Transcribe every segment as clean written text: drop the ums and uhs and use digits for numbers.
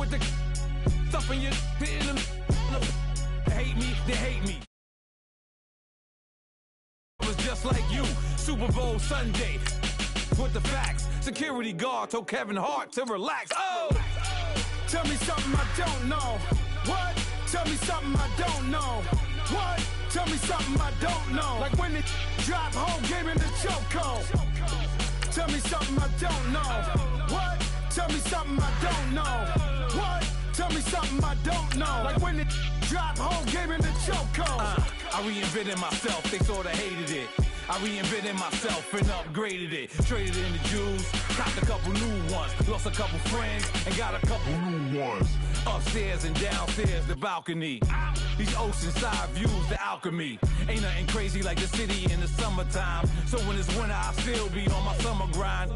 with the stuffing your hitting them. They hate me, they hate me. I was just like you, Super Bowl Sunday. With the facts, security guard told Kevin Hart to relax. Oh! Tell me something I don't know. What? Tell me something I don't know. What? Tell me something I don't know. Like when it drop whole game in the chokehold. Tell me something I don't know. What? Tell me something I don't know. What? Tell me something I don't know. Like when it drop whole game in the chokehold. I reinvented myself, they sorta hated it. I reinvented myself and upgraded it. Traded in the Jews, copped a couple new ones. Lost a couple friends and got a couple new ones. Upstairs and downstairs, the balcony. These oceanside views, the alchemy. Ain't nothing crazy like the city in the summertime. So when it's winter, I still be on my summer grind.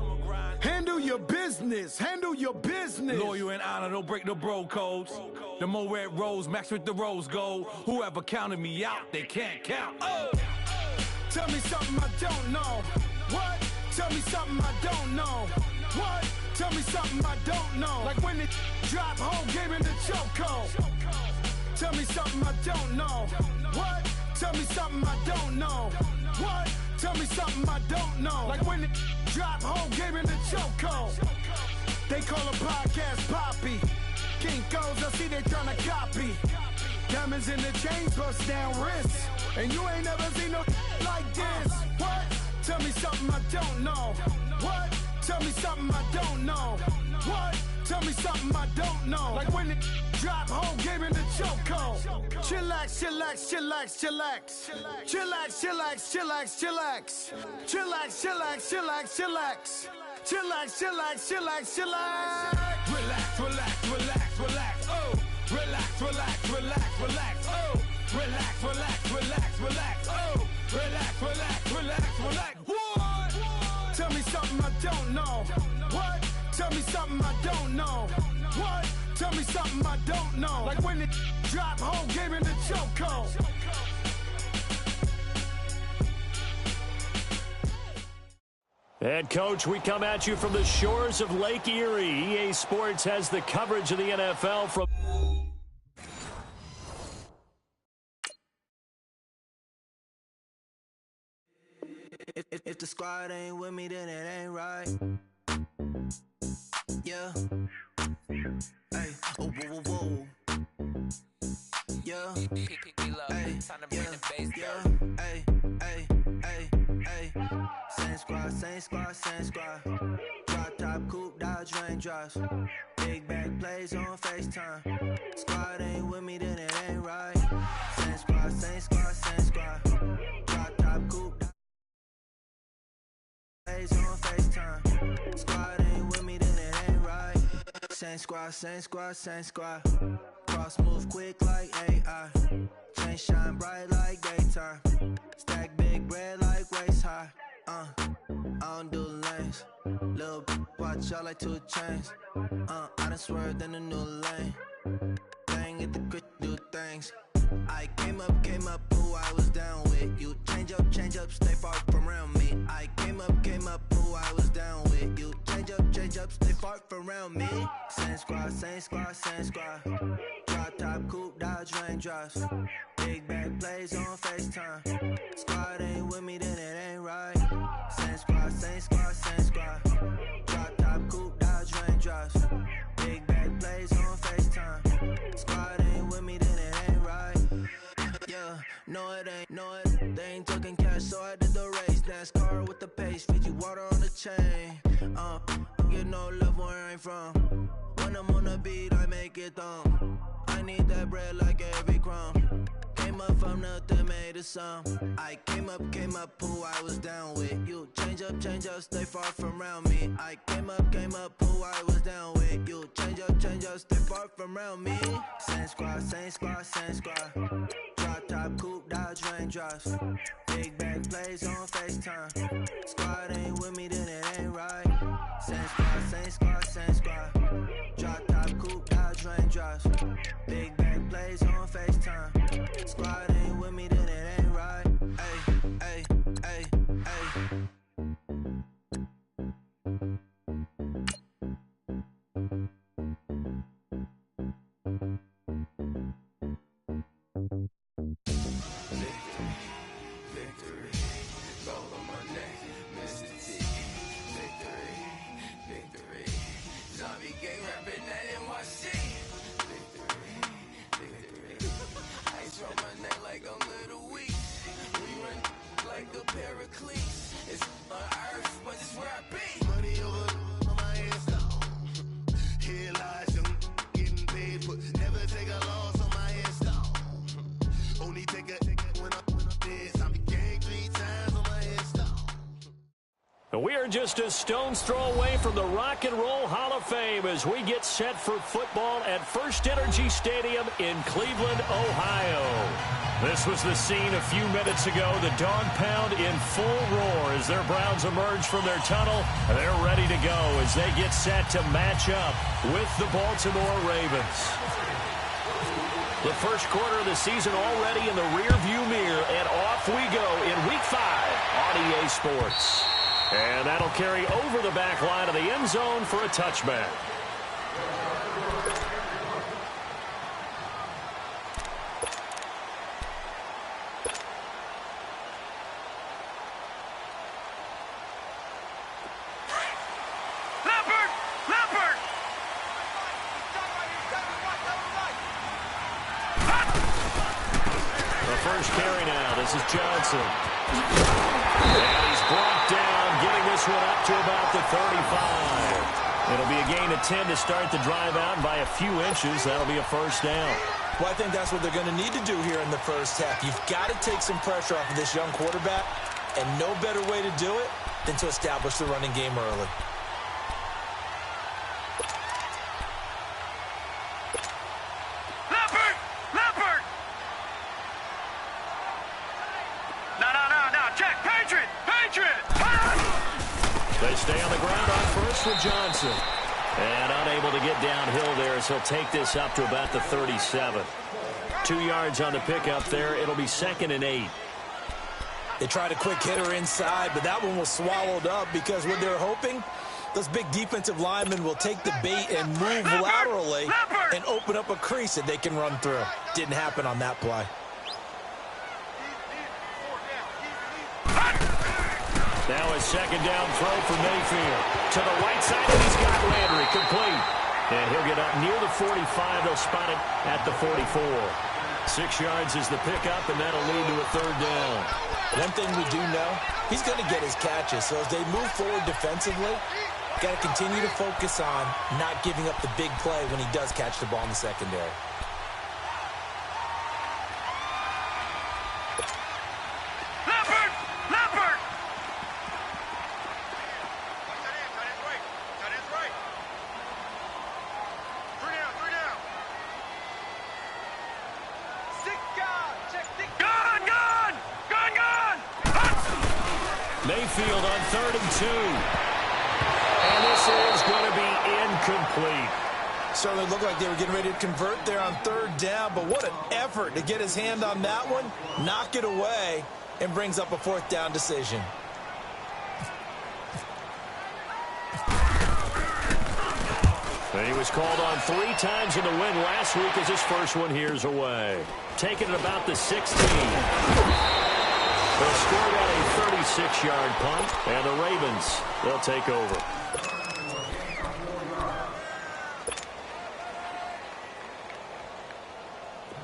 Handle your business, handle your business. Loyal and honor, don't break the bro codes. The more red rose, max with the rose gold. Whoever counted me out, they can't count. Oh! Tell me something I don't know. What? Tell me something I don't know. What? Tell me something I don't know. Like when it drop whole game in the chokehold. Tell me something I don't know. What? Tell me something I don't know. What? Tell me something I don't know. Like when it drop whole game in the chokehold. They call a podcast Poppy. Kinkos, I see they tryna copy. Diamonds in the chains, bust down wrists. And you ain't never seen no like this. What? Tell me something I don't know. What? Tell me something I don't know. What? Tell me something I don't know. Like when it drop whole game in the chokehold. Chillax, chillax, chillax, chillax. Chillax, chillax, chillax, chillax. Chillax, chillax, chillax, chillax. Chillax, chillax, chillax, chillax. Relax, relax, relax, relax. Oh. Relax, relax, relax, relax. Oh. Relax, relax, relax, relax. Oh. Relax, relax, relax, relax. What? Tell me something I don't know. What? Tell me something I don't know. What? Tell me something I don't know. Like when it drop whole game in the chokehold. And, Coach, we come at you from the shores of Lake Erie. EA Sports has the coverage of the NFL from... If the squad ain't with me, then it ain't right. Yeah. Hey. Oh, whoa, whoa, whoa. Yeah. Hey. Yeah. Hey. Hey. Hey. Hey. Same squad, same squad, same squad. Drop top, coupe, Dodge raindrops. Big bag plays on FaceTime. Squad ain't with me, then it ain't right. Same squad, same squad, same squad. Drop top, coupe, plays on FaceTime. Squad ain't with me, then it ain't right. Same squad, same squad, same squad. Cross move quick like AI. Chain shine bright like daytime. Stack big bread like waist high. I don't do lanes. Little watch out like 2 chains. I done swerved in a new lane. Bang at the crit, do things. I came up, who I was down with. You change up, stay far from around me. I came up, who I was down with. You change up, stay far from around me. Same squad, same squad, same squad. Drop top, coupe, Dodge raindrops. Big bag plays on FaceTime. Squad ain't with me, then it ain't right. Same squad, same squad, same squad. Drop top, coupe, Dodge raindrops. Big bag plays on FaceTime. Squad ain't with me, then it ain't right. Yeah, no it ain't, no it. They ain't talking cash, so I did the race. NASCAR with the pace, feed you water on the chain. Get no love where I ain't from. When I'm on the beat, I make it thumb. I need that bread like every crumb. Came up from nothing, made a sum. I came up, who I was down with. You change up, stay far from around me. I came up, who I was down with. You change up, stay far from around me. Same squad, same squad, same squad. Drop top, coupe, Dodge raindrops. Big bag plays on FaceTime. Squad ain't with me, then it ain't right. Same squad, same squad, same squad. Drop top, coupe, Dodge raindrops. Big bag plays on FaceTime. Squad ain't with me, then it ain't right. Ay, ay, ay, ay. They're just a stone's throw away from the Rock and Roll Hall of Fame as we get set for football at First Energy Stadium in Cleveland, Ohio. This was the scene a few minutes ago. The dog pound in full roar as their Browns emerge from their tunnel. They're ready to go as they get set to match up with the Baltimore Ravens. The first quarter of the season already in the rearview mirror, and off we go in Week 5 on EA Sports. And that'll carry over the back line of the end zone for a touchback. First carry now. This is Johnson. And he's brought down, getting this one up to about the 35. It'll be a gain of 10 to start the drive out, and by a few inches, that'll be a first down. Well, I think that's what they're going to need to do here in the first half. You've got to take some pressure off of this young quarterback, and no better way to do it than to establish the running game early. They stay on the ground on first with Johnson. And unable to get downhill there, so he'll take this up to about the 37. 2 yards on the pickup there. It'll be 2nd and 8. They tried a quick hitter inside, but that one was swallowed up because what they're hoping, those big defensive linemen will take the bait and move laterally and open up a crease that they can run through. Didn't happen on that play. Now a 2nd down throw for Mayfield. To the right side, and he's got Landry complete. And he'll get up near the 45. They'll spot it at the 44. 6 yards is the pickup, and that'll lead to a 3rd down. One thing we do know, he's going to get his catches. So as they move forward defensively, got to continue to focus on not giving up the big play when he does catch the ball in the secondary. Mayfield on 3rd and 2. And this is going to be incomplete. Certainly looked like they were getting ready to convert there on 3rd down, but what an effort to get his hand on that one, knock it away, and brings up a 4th down decision. He was called on 3 times in the win last week as his first one here's away. Taking it about the 16. They'll score out a 36-yard punt, and the Ravens, they'll take over.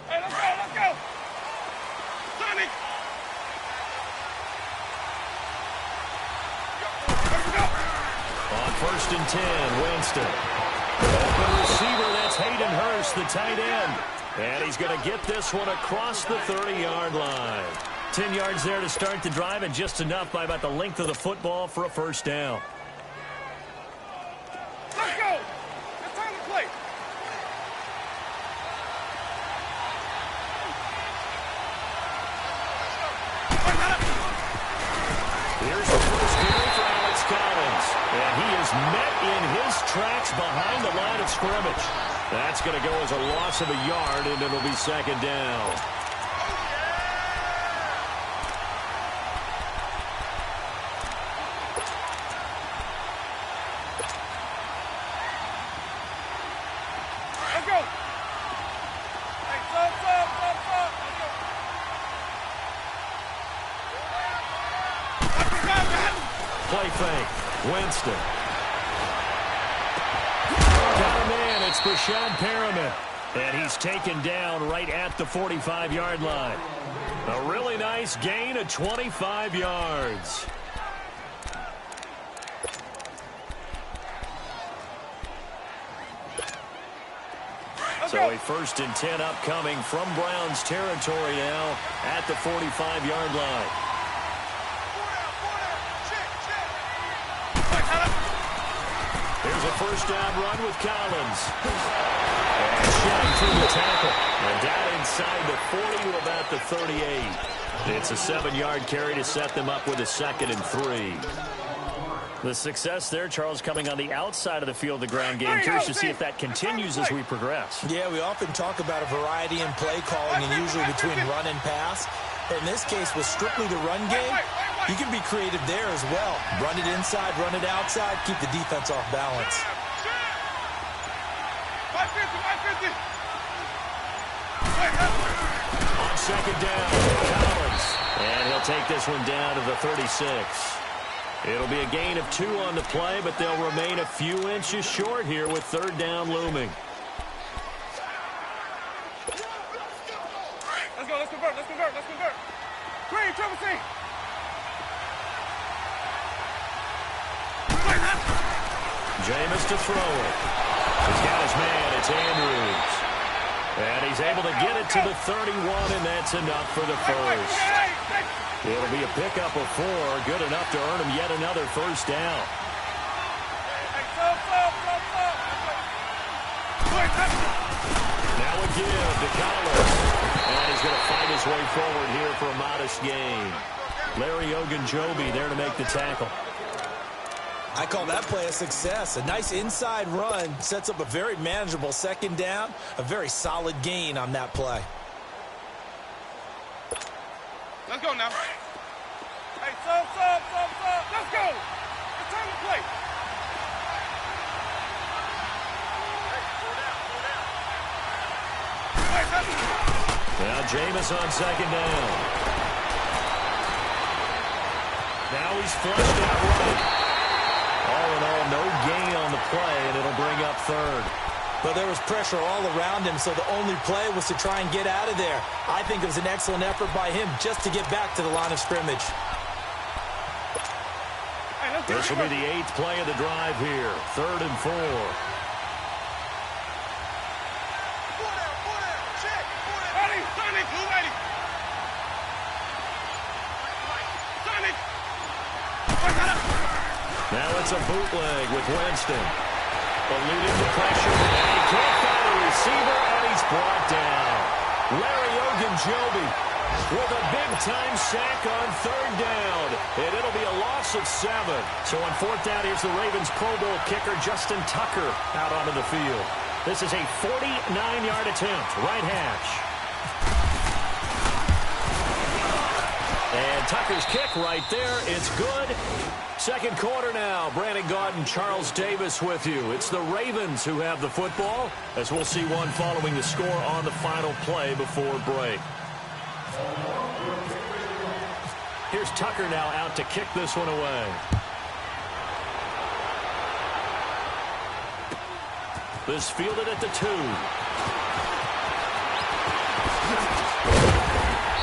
Hey, let's go! Sonny! On 1st and 10, Winston. Open receiver, that's Hayden Hurst, the tight end. And he's going to get this one across the 30-yard line. 10 yards there to start the drive, and just enough by about the length of the football for a 1st down. Let's go! It's time to play! Here's the first carry for Alex Collins. And he is met in his tracks behind the line of scrimmage. That's going to go as a loss of a yard, and it'll be 2nd down. Play fake. Winston. Got a man. It's Brashad Perriman. And he's taken down right at the 45-yard line. A really nice gain of 25 yards. So a 1st and 10 upcoming from Browns territory now at the 45-yard line. first down run with Collins. And shoved through the tackle. And down inside the 40 to about the 38. It's a 7-yard carry to set them up with a 2nd and 3. The success there, Charles, coming on the outside of the field, the ground game. Curious to see if that continues as we progress. Yeah, we often talk about a variety in play calling and usually between run and pass. In this case, with strictly the run game, you can be creative there as well. Run it inside, run it outside, keep the defense off balance. On 2nd down, Collins. And he'll take this one down to the 36. It'll be a gain of 2 on the play, but they'll remain a few inches short here with 3rd down looming. Let's go, let's convert, let's convert, let's convert. Green, triple C. Jameis to throw it. He's got his man, it's Andrews. And he's able to get it to the 31, and that's enough for the first. It'll be a pickup of 4, good enough to earn him yet another first down. Now a give to Collins. And he's going to fight his way forward here for a modest gain. Larry Ogunjobi there to make the tackle. I call that play a success. A nice inside run sets up a very manageable 2nd down. A very solid gain on that play. Let's go now. Hey, sub. Let's go. It's time to play. Now Jameis on 2nd down. Now he's flushed out right. All in all, no gain on the play, and it'll bring up 3rd. But there was pressure all around him, so the only play was to try and get out of there. I think it was an excellent effort by him just to get back to the line of scrimmage. This will be the 8th play of the drive here. 3rd and 4. Now it's a bootleg with Winston. Eluding the pressure, and he can't find a receiver, and he's brought down. Larry Ogunjobi with a big-time sack on 3rd down, and it'll be a loss of 7. So on 4th down, here's the Ravens Pro Bowl kicker Justin Tucker out onto the field. This is a 49-yard attempt, right hash. And Tucker's kick right there, it's good. 2nd quarter now. Brandon Gaudin and Charles Davis with you. It's the Ravens who have the football, as we'll see one following the score on the final play before break. Here's Tucker now out to kick this one away. This fielded at the 2.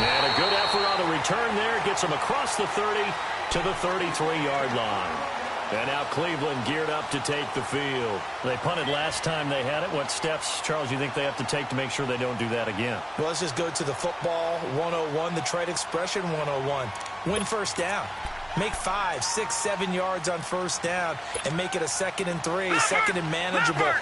And a good effort on the return there. Gets him across the 30 to the 33-yard line. And now Cleveland geared up to take the field. They punted last time they had it. What steps, Charles, you think they have to take to make sure they don't do that again? Well, let's just go to the football 101, the trade expression 101. Win first down. Make 5, 6, 7 yards on first down and make it a 2nd and 3, 2nd and manageable.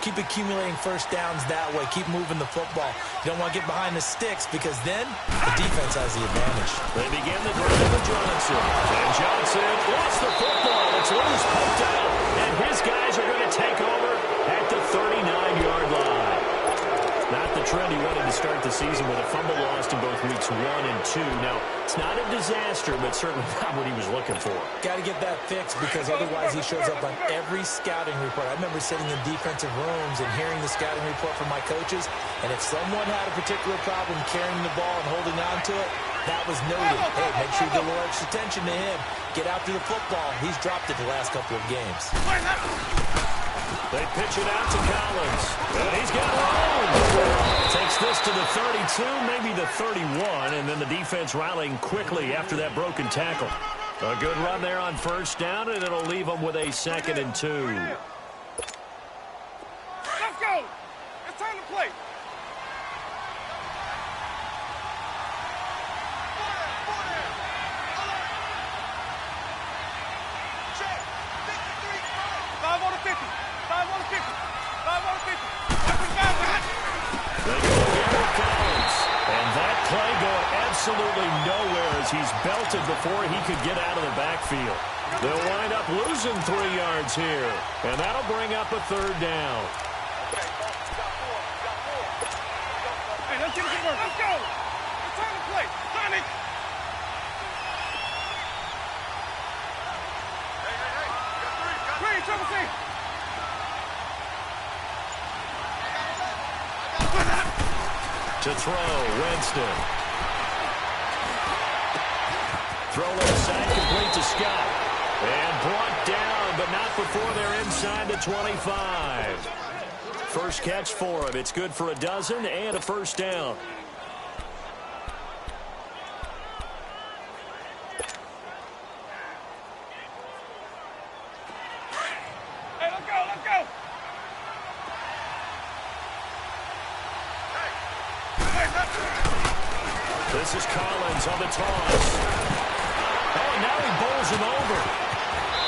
Keep accumulating first downs that way. Keep moving the football. You don't want to get behind the sticks because then the defense has the advantage. They begin the drive with Johnson. And Johnson lost the football. It's loose, poked out, and his guys are going to take over at the 39-yard line. Not the trend he wanted to start the season with a fumble lost in both weeks 1 and 2. Now, it's not a disaster, but certainly not what he was looking for. Got to get that fixed because otherwise he shows up on every scouting report. I remember sitting in defensive rooms and hearing the scouting report from my coaches, and if someone had a particular problem carrying the ball and holding on to it, that was noted. Hey, make sure you get a little extra attention to him. Get after the football. He's dropped it the last couple of games. They pitch it out to Collins. And he's got room. Takes this to the 32, maybe the 31, and then the defense rallying quickly after that broken tackle. A good run there on first down, and it'll leave them with a 2nd and 2. Let's go. It's time to play. Check. 53. 5 on the 50. 5 absolutely nowhere as he's belted before he could get out of the backfield. They'll wind up losing 3 yards here, and that'll bring up a 3rd down. Hey, let's get it to work. Let's go. It's time to play. Sonic. Hey. Triple C. To throw, Winston. Throw left side, complete to Scott. And brought down, but not before they're inside the 25. First catch for him. It's good for a dozen and a 1st down. Hey, let's go, let's go. This is Collins on the toss. Oh, now he bowls him over.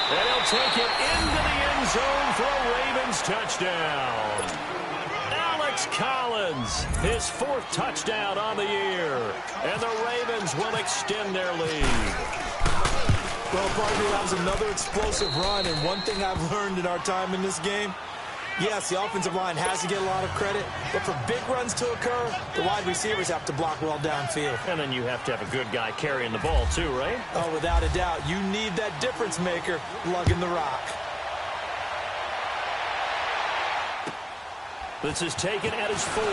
And he'll take it into the end zone for a Ravens touchdown. Alex Collins, his 4th touchdown on the year. And the Ravens will extend their lead. Well, partner, that was another explosive run, and one thing I've learned in our time in this game, yes, the offensive line has to get a lot of credit, but for big runs to occur, the wide receivers have to block well downfield. And then you have to have a good guy carrying the ball too, right? Oh, without a doubt. You need that difference maker lugging the rock. This is taken at his 4. And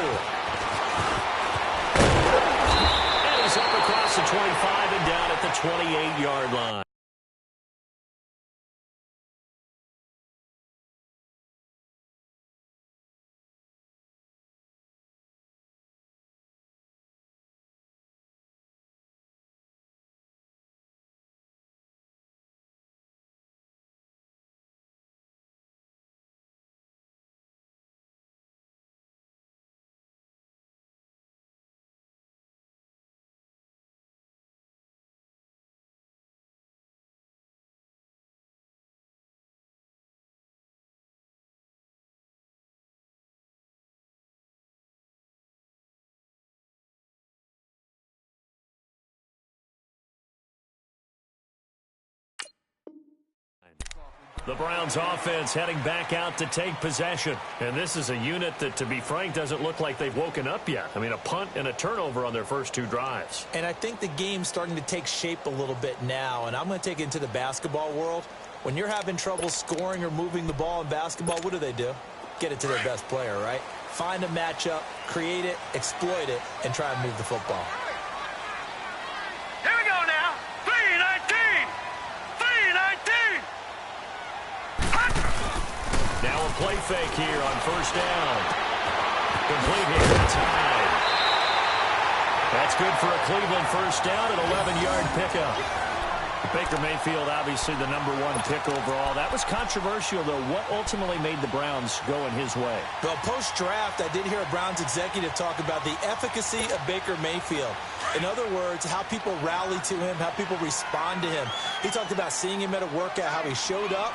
he's up across the 25 and down at the 28-yard line. The Browns offense heading back out to take possession. And this is a unit that, to be frank, doesn't look like they've woken up yet. I mean, a punt and a turnover on their first 2 drives. And I think the game's starting to take shape a little bit now, and I'm going to take it into the basketball world. When you're having trouble scoring or moving the ball in basketball, what do? Get it to their best player, right? Find a matchup, create it, exploit it, and try and move the football. Here we go now. 3-19. 3-19. Now a play fake here on 1st down. Complete here. That's high. That's good for a Cleveland 1st down, an 11-yard pickup. Baker Mayfield, obviously the #1 pick overall. That was controversial, though. What ultimately made the Browns go in his way? Well, post-draft, I did hear a Browns executive talk about the efficacy of Baker Mayfield. In other words, how people rally to him, how people respond to him. He talked about seeing him at a workout, how he showed up,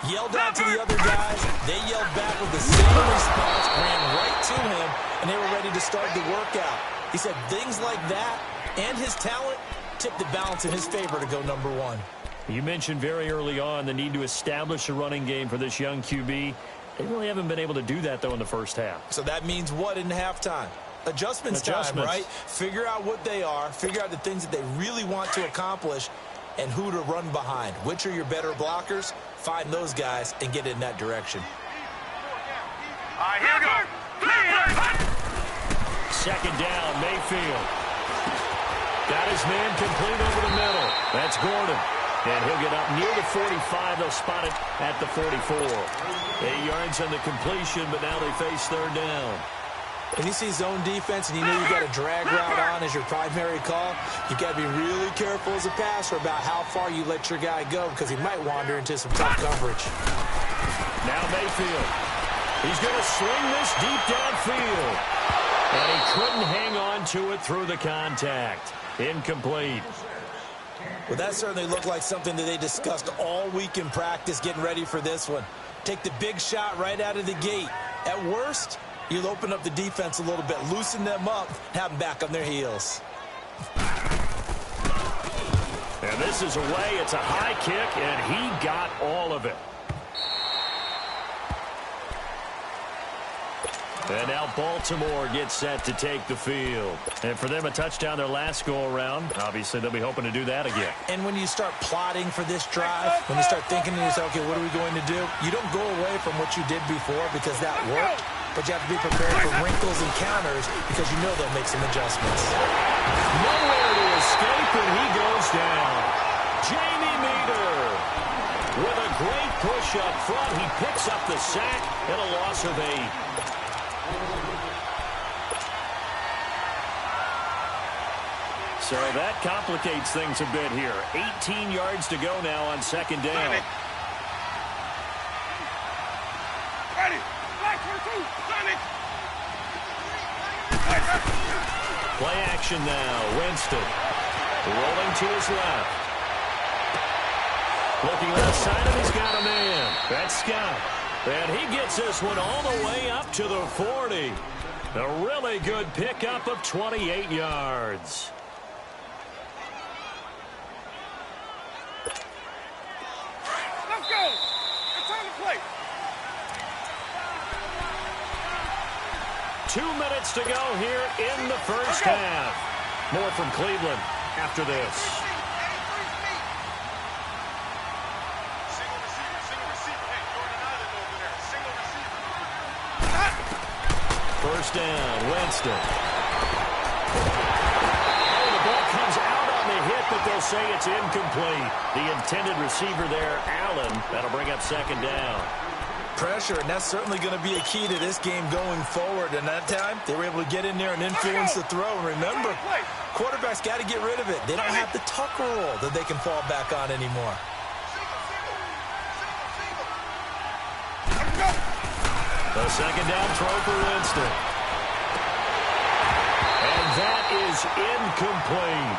yelled out to the other guys. They yelled back with the same response, ran right to him, and they were ready to start the workout. He said things like that and his talent tipped the balance in his favor to go #1. You mentioned very early on the need to establish a running game for this young QB. They really haven't been able to do that, though, in the first half. So that means what in halftime? Adjustments time, right? Figure out what they are, figure out the things that they really want to accomplish, and who to run behind. Which are your better blockers? Find those guys and get in that direction. All right, here we go. 2nd down, Mayfield. Got his man complete over the middle. That's Gordon. And he'll get up near the 45. They'll spot it at the 44. 8 yards on the completion, but now they face 3rd down. When you see zone defense and you know you got a drag route on as your primary call, you got to be really careful as a passer about how far you let your guy go because he might wander into some tough coverage. Now Mayfield. He's going to swing this deep downfield. And he couldn't hang on to it through the contact. Incomplete. Well, that certainly looked like something that they discussed all week in practice getting ready for this one. Take the big shot right out of the gate. At worst, you'll open up the defense a little bit, loosen them up, have them back on their heels. And this is away. It's a high kick, and he got all of it. And now Baltimore gets set to take the field. And for them, a touchdown their last go-around. Obviously, they'll be hoping to do that again. And when you start plotting for this drive, when you start thinking to yourself, okay, what are we going to do? You don't go away from what you did before because that worked, but you have to be prepared for wrinkles and counters because you know they'll make some adjustments. Nowhere to escape, and he goes down. Jamie Meter with a great push up front. He picks up the sack and a loss of 8. So that complicates things a bit here. 18 yards to go now on second down. Ready. Black 22. Play action now. Winston rolling to his left. Looking left side, and he's got a man. That's Scott. And he gets this one all the way up to the 40. A really good pickup of 28 yards. Let's go. It's time to play. 2 minutes to go here in the first half. More from Cleveland after this. First down, Winston. Oh, the ball comes out on the hit, but they'll say it's incomplete. The intended receiver there, Allen, that'll bring up second down. Pressure, and that's certainly going to be a key to this game going forward. And that time, they were able to get in there and influence the throw. And remember, quarterbacks got to get rid of it. They don't have the tuck rule that they can fall back on anymore. The second down throw for Winston. And that is incomplete.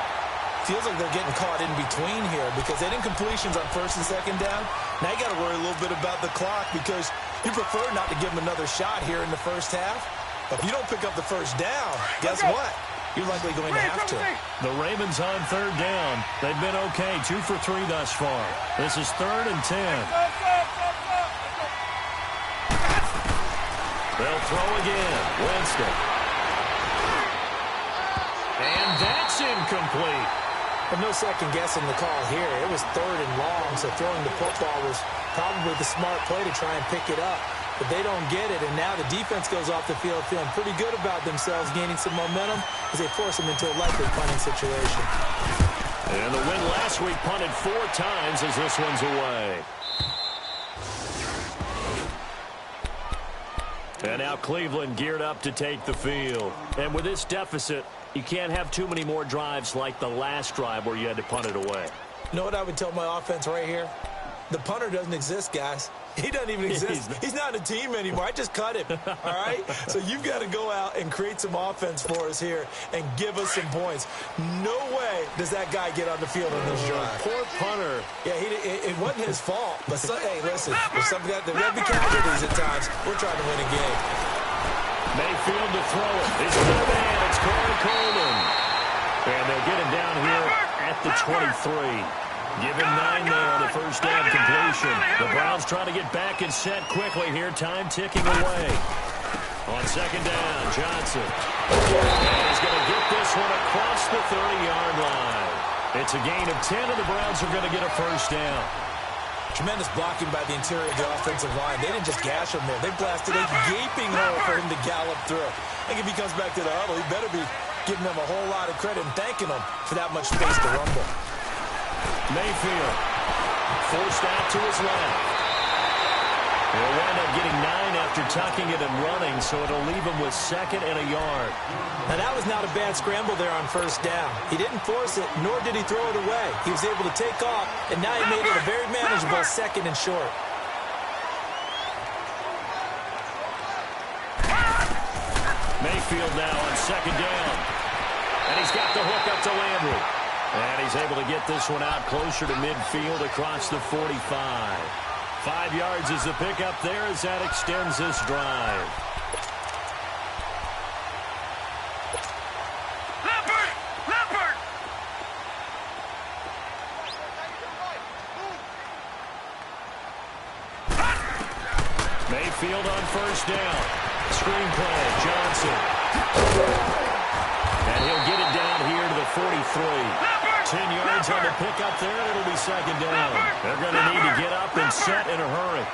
Feels like they're getting caught in between here because they didn't completions on first and second down. Now you got to worry a little bit about the clock because you prefer not to give them another shot here in the first half. But if you don't pick up the first down, guess what? You're likely going to have to. The Ravens on third down. They've been okay, 2 for 3 thus far. This is 3rd and 10. They'll throw again. Winston. And that's incomplete. But no second guessing the call here. It was 3rd and long, so throwing the football was probably the smart play to try and pick it up. But they don't get it, and now the defense goes off the field feeling pretty good about themselves, gaining some momentum as they force them into a likely punting situation. And the win last week punted 4 times as this one's away. And now Cleveland geared up to take the field. And with this deficit, you can't have too many more drives like the last drive where you had to punt it away. You know what I would tell my offense right here? The punter doesn't exist, guys. He doesn't even exist. He's not a team anymore. I just cut him, all right? So you've got to go out and create some offense for us here and give us some points. No way does that guy get on the field on this drive. Poor punter. Yeah, it wasn't his fault. But, hey, listen, there's there will be casualties at times. We're trying to win a game. Mayfield to throw it. He's got a man. It's Corey Coleman. And they'll get him down here at the 23. Give him 9 there on the first down completion. The Browns trying to get back and set quickly here. Time ticking away. On second down, Johnson. And he's going to get this one across the 30-yard line. It's a gain of 10, and the Browns are going to get a first down. Tremendous blocking by the interior of the offensive line. They didn't just gash him there. They blasted a gaping hole for him to gallop through. I think if he comes back to the huddle, he better be giving them a whole lot of credit and thanking them for that much space to rumble. Mayfield forced out to his left. He'll wind up getting 9 after tucking it and running, so it'll leave him with 2nd and a yard. Now, that was not a bad scramble there on first down. He didn't force it, nor did he throw it away. He was able to take off, and now he made it a very manageable 2nd and short. Mayfield now on second down. And he's got the hook up to Landry. And he's able to get this one out closer to midfield across the 45. 5 yards is the pickup there as that extends this drive. field on first down. Screen play, Johnson. And he'll get it down here to the 43. 10 yards on the pickup there, and it'll be second down. They're going to need to get up and set in a hurry.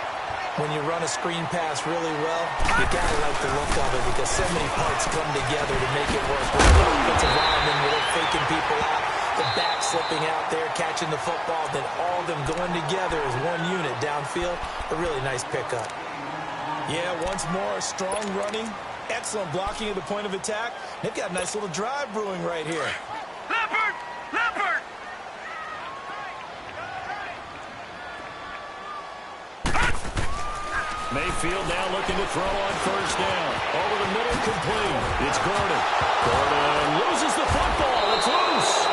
When you run a screen pass really well, you got to like the look of it because so many parts come together to make it work. With the offensive linemen, where they're faking people out, the back slipping out there, catching the football, then all of them going together as one unit downfield. A really nice pickup. Yeah, once more, strong running, excellent blocking at the point of attack. They've got a nice little drive brewing right here. Leopard! Leopard! Mayfield now looking to throw on first down. Over the middle, complete. It's Gordon. Gordon loses the football. It's loose.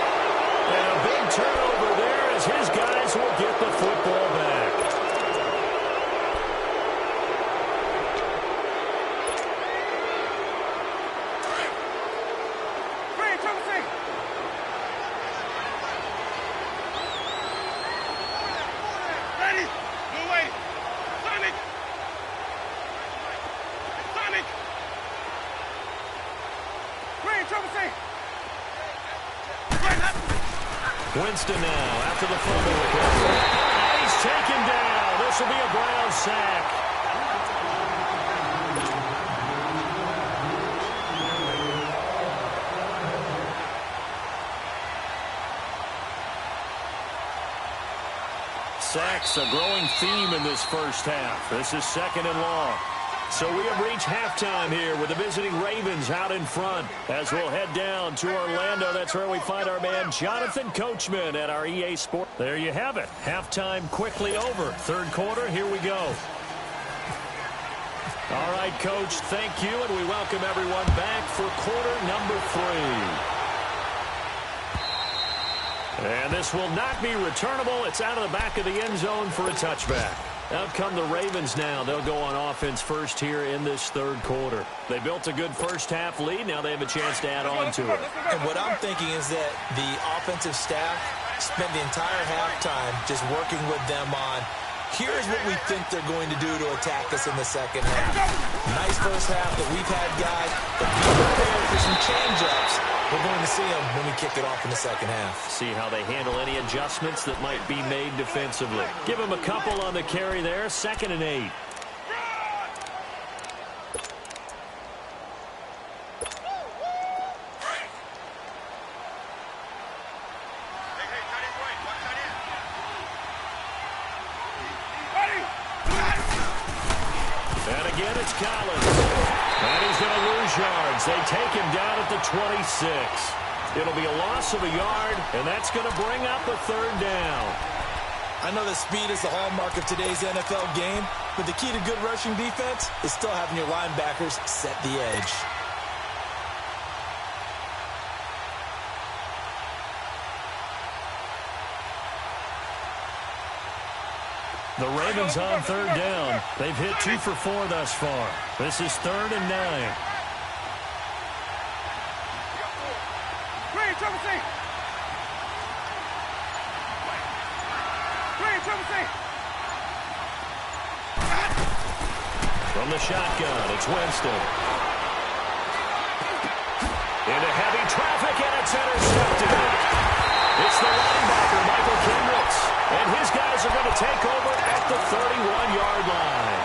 And a big turnover there as his guys will get the football back. Ready! No way! Sonic! Sonic! Green, trouble safe! Winston now after the fumble recovery. And he's taken down. This will be a Brown sack. Sacks, a growing theme in this first half. This is second and long. So we have reached halftime here with the visiting Ravens out in front. As we'll head down to Orlando, that's where we find our man Jonathan Coachman at our EA Sport. There you have it. Halftime quickly over. Third quarter, here we go. All right, Coach, thank you, and we welcome everyone back for quarter number 3. And this will not be returnable. It's out of the back of the end zone for a touchback. Out come the Ravens now. They'll go on offense first here in this third quarter. They built a good first-half lead. Now they have a chance to add on to it. And what I'm thinking is that the offensive staff spent the entire halftime just working with them on, here's what we think they're going to do to attack us in the second half. Nice first half that we've had, guys, but be prepared for some change-ups. We're going to see them when we kick it off in the second half. See how they handle any adjustments that might be made defensively. Give them a couple on the carry there. 2nd and 8. And again, it's Collins. And he's going to lose yards. They take him down at the 26. It'll be a loss of a yard, and that's going to bring up a third down. I know that speed is the hallmark of today's NFL game, but the key to good rushing defense is still having your linebackers set the edge. The Ravens on third down. They've hit 2 for 4 thus far. This is 3rd and 9. Green, trouble safe! Green, trouble safe! From the shotgun, it's Winston. Into heavy traffic, and it's intercepted. It's the linebacker, Michael Kendricks. And his guys are going to take over at the 31-yard line.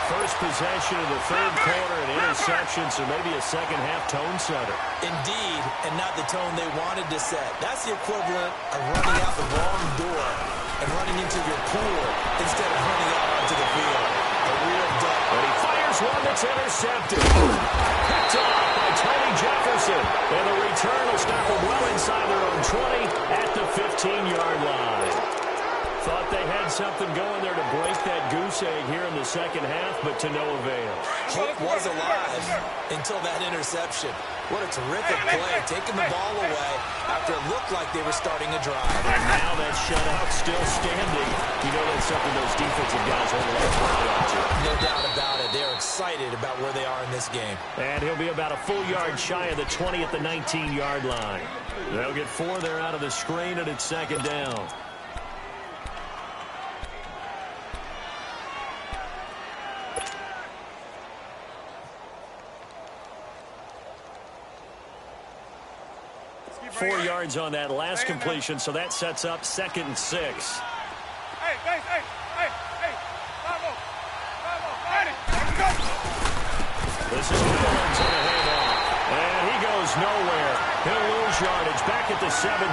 First possession of the third quarter, an interception, so maybe a second-half tone setter. Indeed, and not the tone they wanted to set. That's the equivalent of running out the wrong door and running into your pool instead of running out onto the field. A real duck. And he fires one that's intercepted. Picked off by Tony Jefferson. And the return will stop them well inside their own 20 at the 15-yard line. Thought they had something going there to break that goose egg here in the second half, but to no avail. Hope was alive until that interception. What a terrific play, taking the ball away after it looked like they were starting a drive. And now that shutout still standing. You know that's something those defensive guys hold a lot of pride on to. No doubt about it. They're excited about where they are in this game. And he'll be about a full yard shy of the 20 at the 19-yard line. They'll get 4 there out of the screen, and it's second down. 4 yards on that last completion, so that sets up 2nd and 6. Hey. This is Collins on the handoff, and he goes nowhere. He'll lose yardage back at the 17.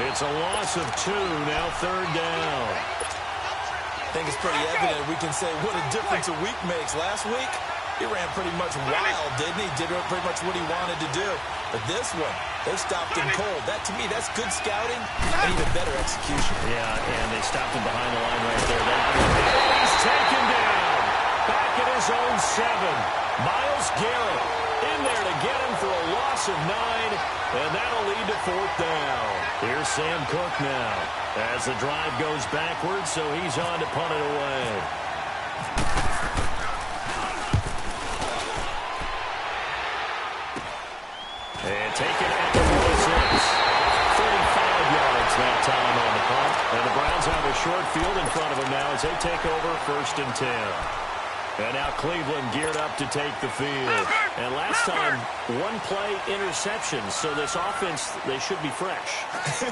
It's a loss of 2, now 3rd down. I think it's pretty evident we can say what a difference a week makes. Last week, he ran pretty much wild, didn't he? Did pretty much what he wanted to do. But this one, they stopped him cold. That, to me, that's good scouting and even better execution. Yeah, and they stopped him behind the line right there. He's taken down. Back at his own 7. Myles Garrett in there to get him for a loss of 9, and that'll lead to 4th down. Here's Sam Cook now as the drive goes backwards, so he's on to punt it away. And taken at the 46. 35 yards that time on the punt. And the Browns have a short field in front of them now as they take over 1st and 10. And now Cleveland geared up to take the field. And last time, 1-play interception. So this offense, they should be fresh.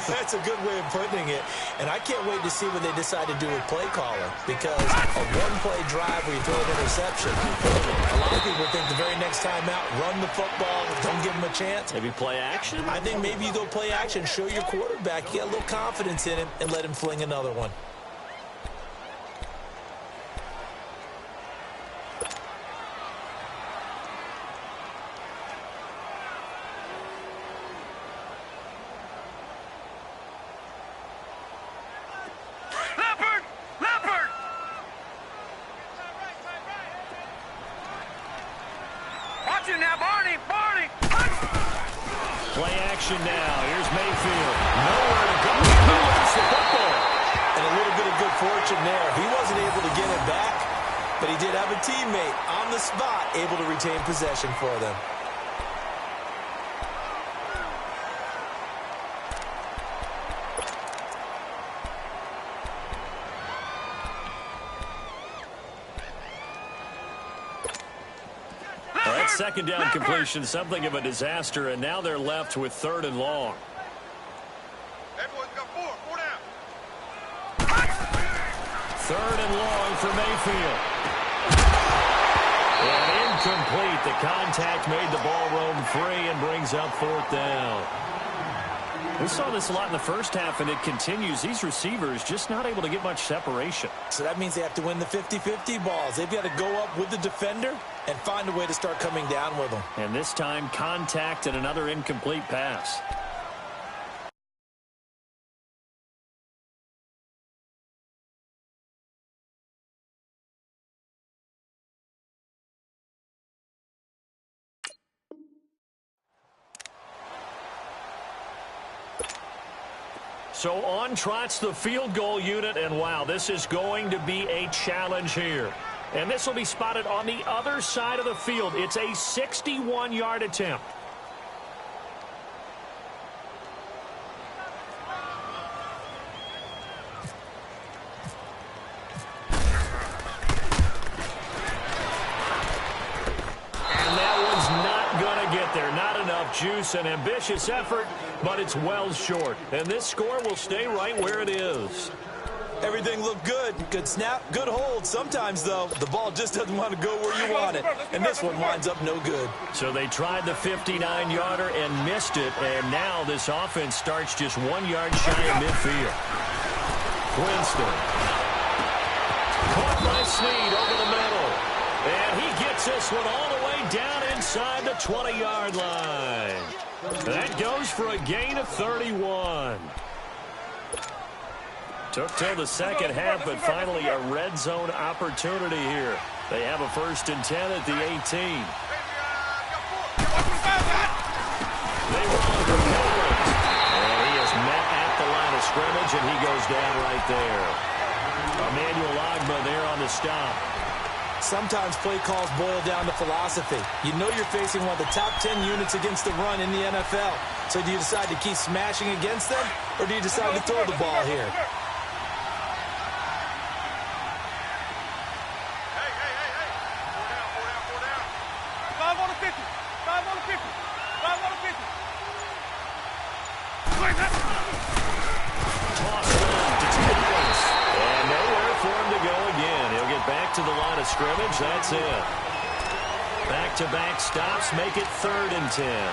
That's a good way of putting it. And I can't wait to see what they decide to do with play calling. Because a 1-play drive where you throw an interception, a lot of people think the very next time out, run the football, don't give them a chance. Maybe play action? I think maybe you go play action, show your quarterback, you get a little confidence in him, and let him fling another one. Play action now. Here's Mayfield. Nowhere to go. He wins the football. And a little bit of good fortune there. He wasn't able to get it back, but he did have a teammate on the spot able to retain possession for them. Second down completion, something of a disaster, and now they're left with 3rd and long. Everyone's got 4 down. 3rd and long for Mayfield. And incomplete. The contact made the ball roam free and brings up 4th down. We saw this a lot in the first half, and it continues. These receivers just not able to get much separation. So that means they have to win the 50-50 balls. They've got to go up with the defender and find a way to start coming down with them. And this time, contact and another incomplete pass. So on trots the field goal unit, and wow, this is going to be a challenge here. And this will be spotted on the other side of the field. It's a 61-yard attempt. And that one's not going to get there. Not enough juice, an ambitious effort, but it's well short. And this score will stay right where it is. Everything looked good. Good snap, good hold. Sometimes, though, the ball just doesn't want to go where you want it. And this one winds up no good. So they tried the 59-yarder and missed it. And now this offense starts just 1 yard shy of midfield. Winston. Caught by Snead over the middle. And he gets this one all the way down inside the 20-yard line. That goes for a gain of 31. Took till the second half, but finally a red zone opportunity here. They have a 1st and 10 at the 18. They run for Collins. And he is met at the line of scrimmage, and he goes down right there. Emmanuel Ogbah there on the stop. Sometimes play calls boil down to philosophy. You know you're facing one of the top 10 units against the run in the NFL. So do you decide to keep smashing against them, or do you decide to throw the ball here? scrimmage. That's it. Back-to-back stops make it 3rd and 10.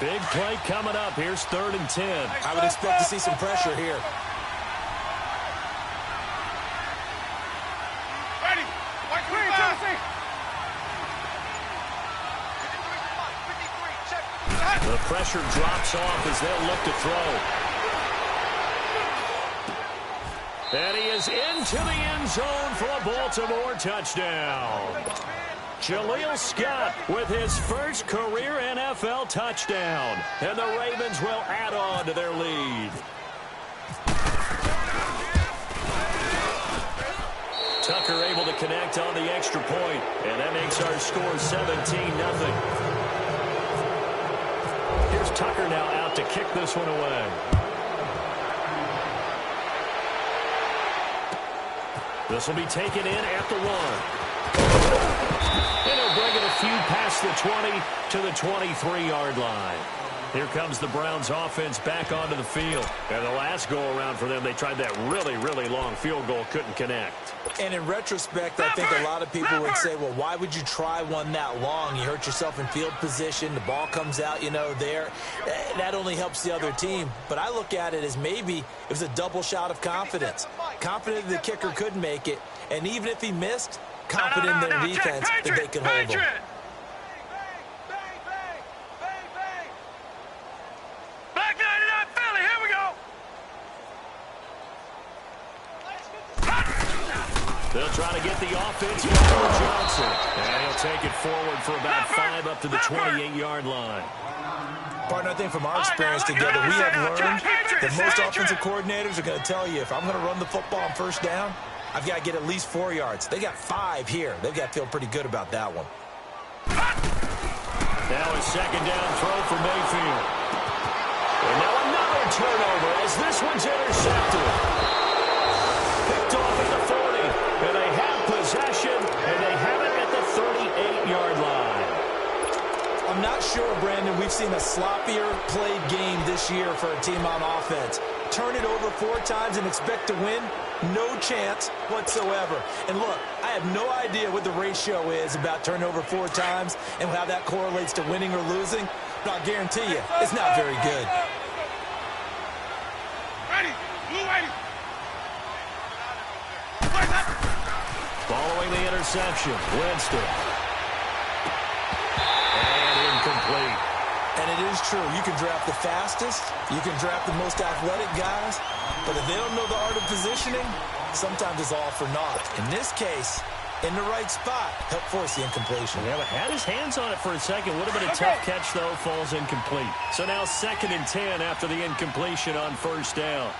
Big play coming up. Here's 3rd and 10. I would expect to see some pressure here. Ready. White clear, Tennessee. The pressure drops off as they'll look to throw. And he is into the end zone for a Baltimore touchdown. Jaleel Scott with his first career NFL touchdown. And the Ravens will add on to their lead. Tucker able to connect on the extra point, and that makes our score 17-0. Here's Tucker now out to kick this one away. This will be taken in at the 1. And he'll bring it a few past the 20 to the 23-yard line. Here comes the Browns offense back onto the field. And the last go-around for them, they tried that really, really long field goal, couldn't connect. And in retrospect, I think a lot of people would say, well, why would you try one that long? You hurt yourself in field position. The ball comes out, there. That only helps the other team. But I look at it as maybe it was a double shot of confidence. Confident the kicker could make it. And even if he missed, confident in their defense that they can hold him. They'll try to get the offense with Johnson. And he'll take it forward for about 5 up to the 28-yard line. Partner, I think from our experience together, we have learned that most offensive coordinators are going to tell you, if I'm going to run the football on 1st down, I've got to get at least 4 yards. They got 5 here. They've got to feel pretty good about that one. Now a 2nd down throw for Mayfield. And now another turnover as this one's intercepted. Picked off at the 40. And they have possession, and they have it at the 38-yard line. I'm not sure, Brandon, we've seen a sloppier played game this year for a team on offense. Turn it over 4 times and expect to win? No chance whatsoever. And look, I have no idea what the ratio is about turning over 4 times and how that correlates to winning or losing, but I'll guarantee you, it's not very good. Ready. Blue ready. Following the interception, Winston. And incomplete. And it is true. You can draft the fastest. You can draft the most athletic guys. But if they don't know the art of positioning, sometimes it's all for naught. In this case, in the right spot, helped force the incompletion. Yeah, but had his hands on it for a second. Would have been a tough catch, though. Falls incomplete. So now 2nd and 10 after the incompletion on 1st down.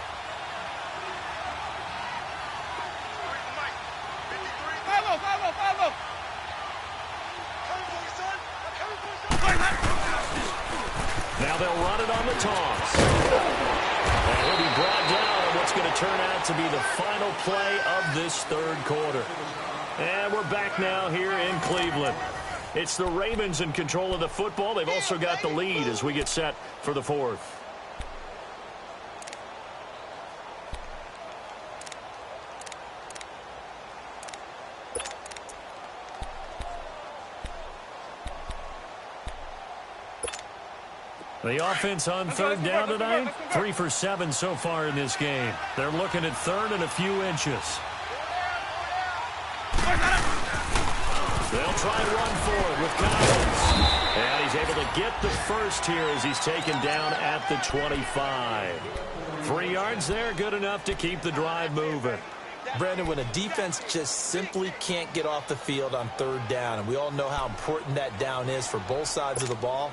Now they'll run it on the toss. And he'll be brought down on what's going to turn out to be the final play of this 3rd quarter. And we're back now here in Cleveland. It's the Ravens in control of the football. They've also got the lead as we get set for the 4th. The offense on 3rd down tonight, 3 for 7 so far in this game. They're looking at 3rd and a few inches. They'll try and run forward with Collins. And he's able to get the first here as he's taken down at the 25. 3 yards there, good enough to keep the drive moving. Brandon, when a defense just simply can't get off the field on 3rd down, and we all know how important that down is for both sides of the ball,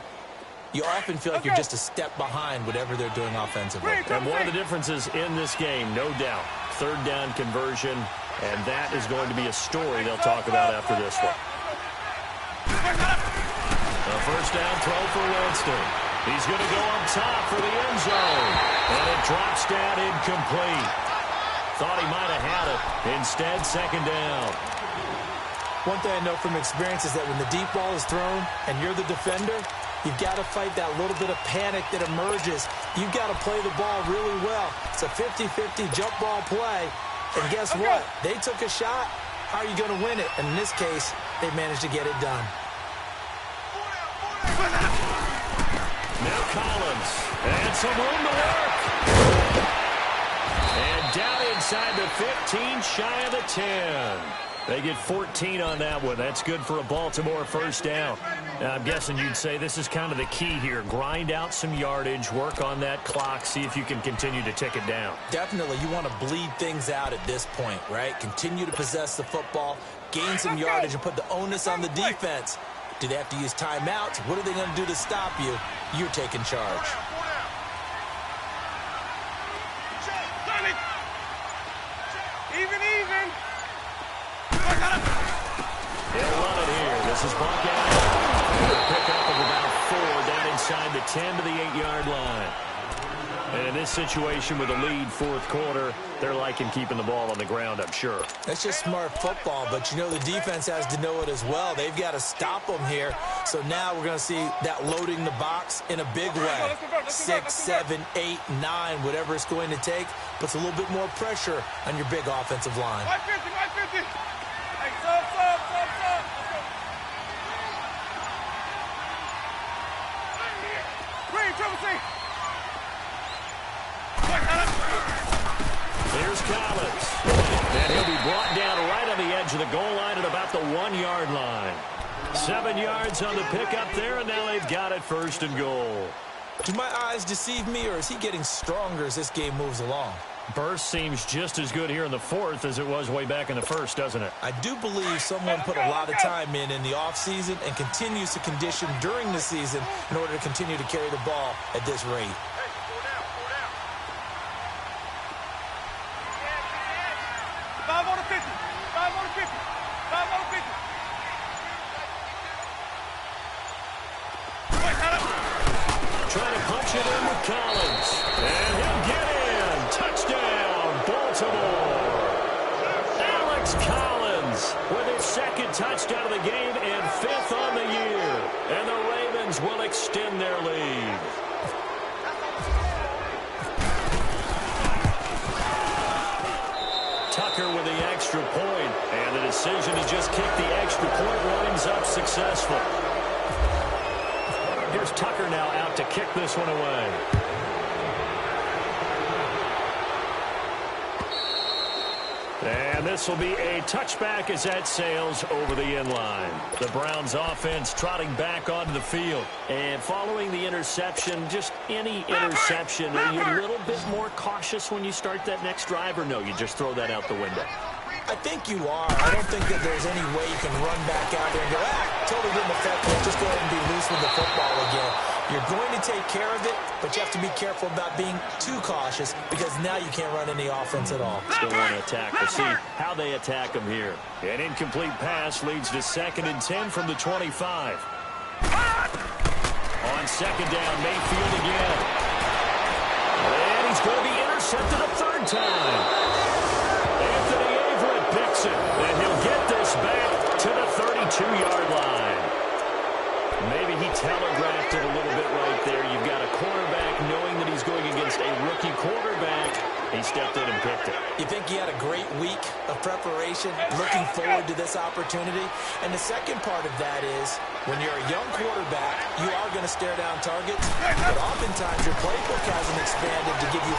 you often feel like you're just a step behind whatever they're doing offensively. And one of the differences in this game, no doubt, 3rd down conversion, and that is going to be a story they'll talk about after this one. A 1st down throw for Winston. He's going to go up top for the end zone. And it drops down incomplete. Thought he might have had it. Instead, 2nd down. One thing I know from experience is that when the deep ball is thrown and you're the defender, you've got to fight that little bit of panic that emerges. You've got to play the ball really well. It's a 50-50 jump ball play. And guess what? They took a shot. How are you going to win it? And in this case, they managed to get it done. Now Collins. And some room to work. And down inside the 15, shy of the 10. They get 14 on that one. That's good for a Baltimore first down. Now, I'm guessing you'd say this is kind of the key here. Grind out some yardage, work on that clock, see if you can continue to tick it down. Definitely. You want to bleed things out at this point, right? Continue to possess the football, gain some yardage, and put the onus on the defense. Do they have to use timeouts? What are they going to do to stop you? You're taking charge. Even. They'll run it here. This is Buckeye. Pick up of about 4 down inside the 10 to the 8-yard line. And in this situation with a lead fourth quarter, they're liking keeping the ball on the ground, I'm sure. That's just smart football, but you know the defense has to know it as well. They've got to stop them here. So now we're going to see that loading the box in a big way. 6, 7, 8, 9, whatever it's going to take, puts a little bit more pressure on your big offensive line. 550. Hey, sub. Green, triple C. Here's Collins. And he'll be brought down right on the edge of the goal line at about the 1-yard line. 7 yards on the pickup there, and now they've got it first and goal. Do my eyes deceive me, or is he getting stronger as this game moves along? Burst seems just as good here in the fourth as it was way back in the first, doesn't it? I do believe someone put a lot of time in the offseason and continues to condition during the season in order to continue to carry the ball at this rate. 5 on the 50. 5 on the 50. 5 on the 50. Trying to punch it in with Collins. And he'll get in. Touchdown, Baltimore. Alex Collins with his second touchdown of the game and 5th on the year. And the Ravens will extend their lead. Tucker with the extra point, and the decision to just kick the extra point winds up successful. Here's Tucker now out to kick this one away. And this will be a touchback as that sails over the end line. The Browns offense trotting back onto the field. And following the interception, just any interception, are you a little bit more cautious when you start that next drive, or no, you just throw that out the window? I think you are. I don't think that there's any way you can run back out there and go, totally didn't affect me. Just go ahead and be loose with the football again. You're going to take care of it, but you have to be careful about being too cautious because now you can't run any offense at all. Still want to attack. We'll see how they attack them here. An incomplete pass leads to 2nd and 10 from the 25. On 2nd down, Mayfield again. And he's going to be intercepted a 3rd time. Anthony Averett picks it, and he'll get this back to the 32-yard line. Maybe he telegraphed it a little bit right there. You've got a quarterback knowing that he's going against a rookie quarterback. He stepped in and picked it. You think he had a great week of preparation, looking forward to this opportunity? And the second part of that is, when you're a young quarterback, you are going to stare down targets, but oftentimes your playbook hasn't expanded to give you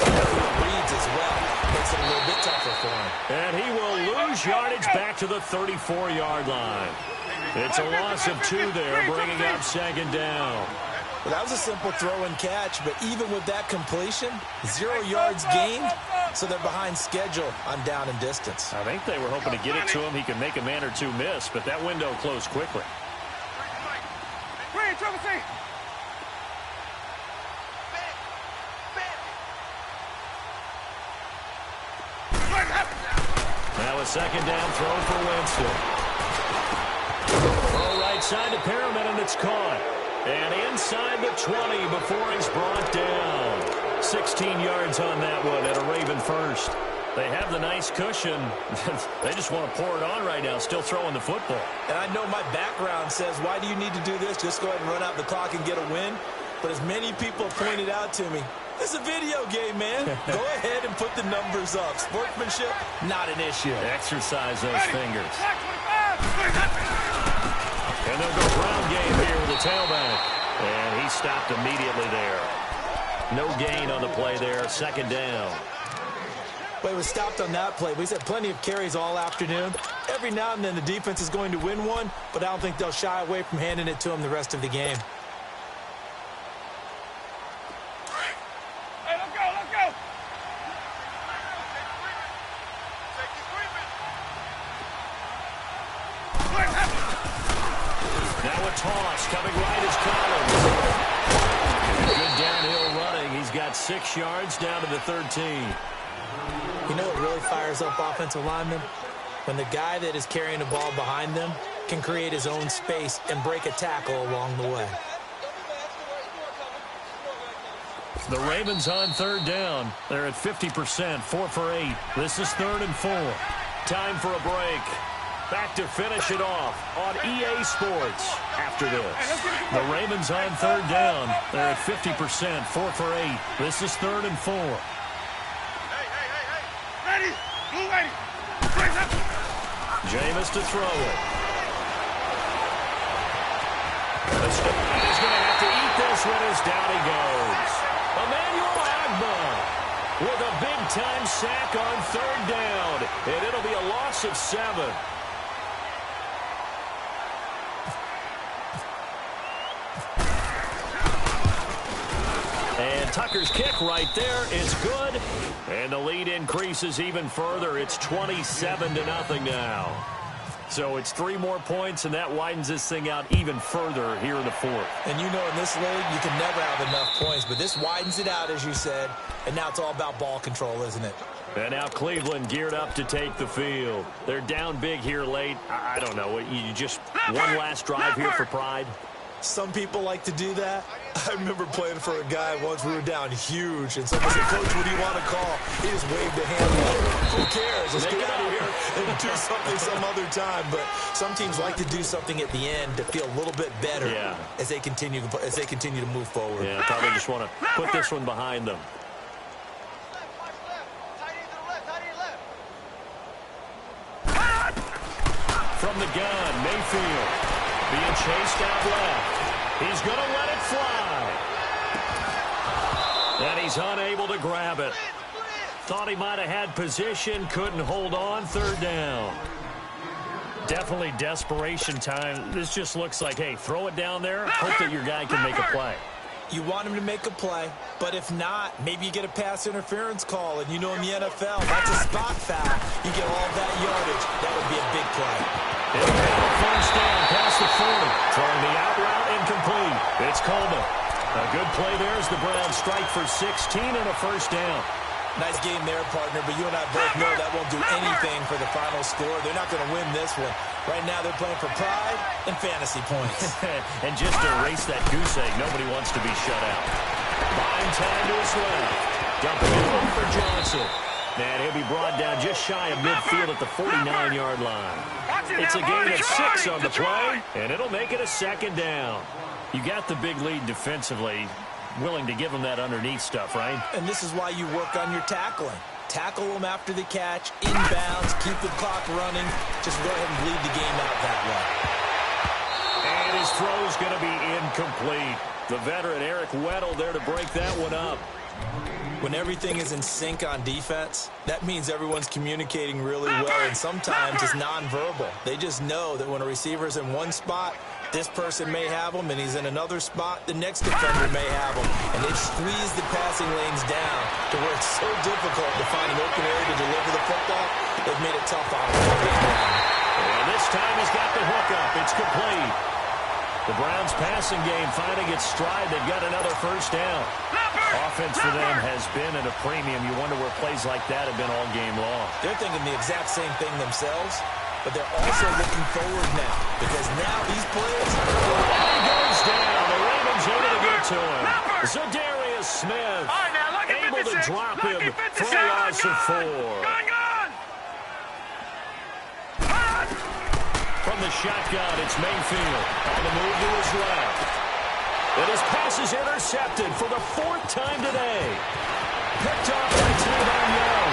reads as well. Makes it a little bit tougher for him. And he will lose yardage back to the 34-yard line. It's a loss of 2 there, bringing up 2nd down. Well, that was a simple throw and catch, but even with that completion, 0 yards gained, so they're behind schedule on down and distance. I think they were hoping to get it to him. He could make a man or 2 miss, but that window closed quickly. Green, triple C. Now a 2nd down throw for Winston. Throw right side to Perriman, and it's caught. And inside the 20 before he's brought down. 16 yards on that one at a Raven first. They have the nice cushion. They just want to pour it on right now, still throwing the football. And I know my background says, why do you need to do this? Just go ahead and run out the clock and get a win. But as many people pointed out to me, this is a video game, man. Go ahead and put the numbers up. Sportsmanship, not an issue. Exercise those fingers. And they'll go ground game here with the tailback. And he stopped immediately there. No gain on the play there. Second down. Well, he was stopped on that play. We've had plenty of carries all afternoon. Every now and then the defense is going to win one, but I don't think they'll shy away from handing it to him the rest of the game. Hey, let's go, let's go. Now a toss coming right as Collins. Good downhill running. He's got 6 yards down to the 13. You know what really fires up offensive linemen? When the guy that is carrying the ball behind them can create his own space and break a tackle along the way. The Ravens on third down. They're at 50%, 4 for 8. This is 3rd and 4. Time for a break. Back to finish it off on EA Sports after this. The Ravens on third down. They're at 50%, 4 for 8. This is 3rd and 4. Ready? Blue ready. Jameis to throw it. He's going to have to eat this one as down he goes. Emmanuel Agba with a big-time sack on third down. And it'll be a loss of 7. And Tucker's kick right there is good. And the lead increases even further. It's 27-0 now. So it's 3 more points, and that widens this thing out even further here in the 4th. And you know in this league, you can never have enough points, but this widens it out, as you said, and now it's all about ball control, isn't it? And now Cleveland geared up to take the field. They're down big here late. I don't know. You just one last drive here for pride? Some people like to do that. I remember playing for a guy once. We were down huge, and someone said, "Coach, what do you want to call?" He just waved a hand. Who cares? Let's get out of here and do something some other time. But some teams like to do something at the end to feel a little bit better as they continue to move forward. Yeah, probably just want to put this one behind them. From the gun, Mayfield being chased out left. He's going to let it fly. And he's unable to grab it. Thought he might have had position, couldn't hold on, third down. Definitely desperation time. This just looks like, hey, throw it down there, hope that your guy can make a play. You want him to make a play, but if not, maybe you get a pass interference call, and you know in the NFL, that's a spot foul. You get all that yardage. That would be a big play. First down past the 40. Throwing the out route incomplete. It's Coleman. A good play there as the Browns strike for 16 and a first down. Nice game there, partner, but you and I both know that won't do anything for the final score. They're not going to win this one. Right now they're playing for pride and fantasy points. And just to erase that goose egg, nobody wants to be shut out. Buying time to his left. Dumping it over for Johnson. And he'll be brought down just shy of midfield at the 49-yard line. It's a gain of 6 on the play, and it'll make it a second down. You got the big lead defensively. Willing to give them that underneath stuff, right? And this is why you work on your tackling. Tackle them after the catch, inbounds, keep the clock running. Just go ahead and bleed the game out that way. And his throw's going to be incomplete. The veteran Eric Weddle there to break that one up. When everything is in sync on defense, that means everyone's communicating really well, and sometimes it's nonverbal. They just know that when a receiver's in one spot, this person may have him, and he's in another spot, the next defender may have him. And they've squeezed the passing lanes down to where it's so difficult to find an open area to deliver the football. They've made it tough on him. And this time he's got the hookup. It's complete. The Browns passing game finding its stride. They've got another first down. Offense for them has been at a premium. You wonder where plays like that have been all game long. They're thinking the exact same thing themselves, but they're also looking forward now, because now these players... And he goes down. The Ravens able to get to him. Zadarius Smith able to drop him for a loss of 4. the shotgun. It's Mayfield on the move to his left. And his pass is intercepted for the 4th time today. Picked off by Tavon Young.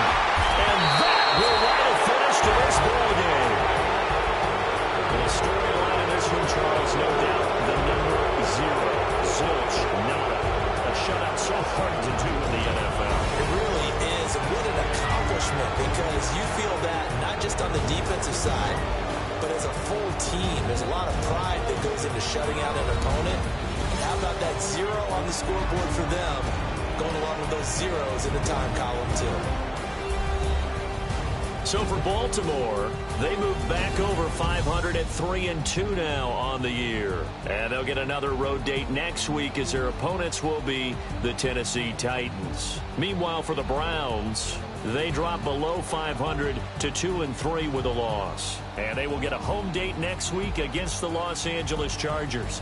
And that will write a finish to this ball game. And the storyline in this one, Charles, no doubt, the number 0. Zilch, nada. A shutout so hard to do in the NFL. It really is. And what an accomplishment, because you feel that not just on the defensive side, but as a full team. There's a lot of pride that goes into shutting out an opponent. How about that 0 on the scoreboard for them, going along with those zeros in the time column, too. So for Baltimore, they move back over 500 at 3-2 now on the year. And they'll get another road date next week as their opponents will be the Tennessee Titans. Meanwhile, for the Browns, they drop below 500 to 2-3 with a loss. And they will get a home date next week against the Los Angeles Chargers.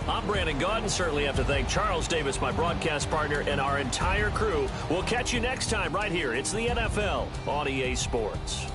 I'm Brandon Gaudin. Certainly have to thank Charles Davis, my broadcast partner, and our entire crew. We'll catch you next time right here. It's the NFL on EA Sports.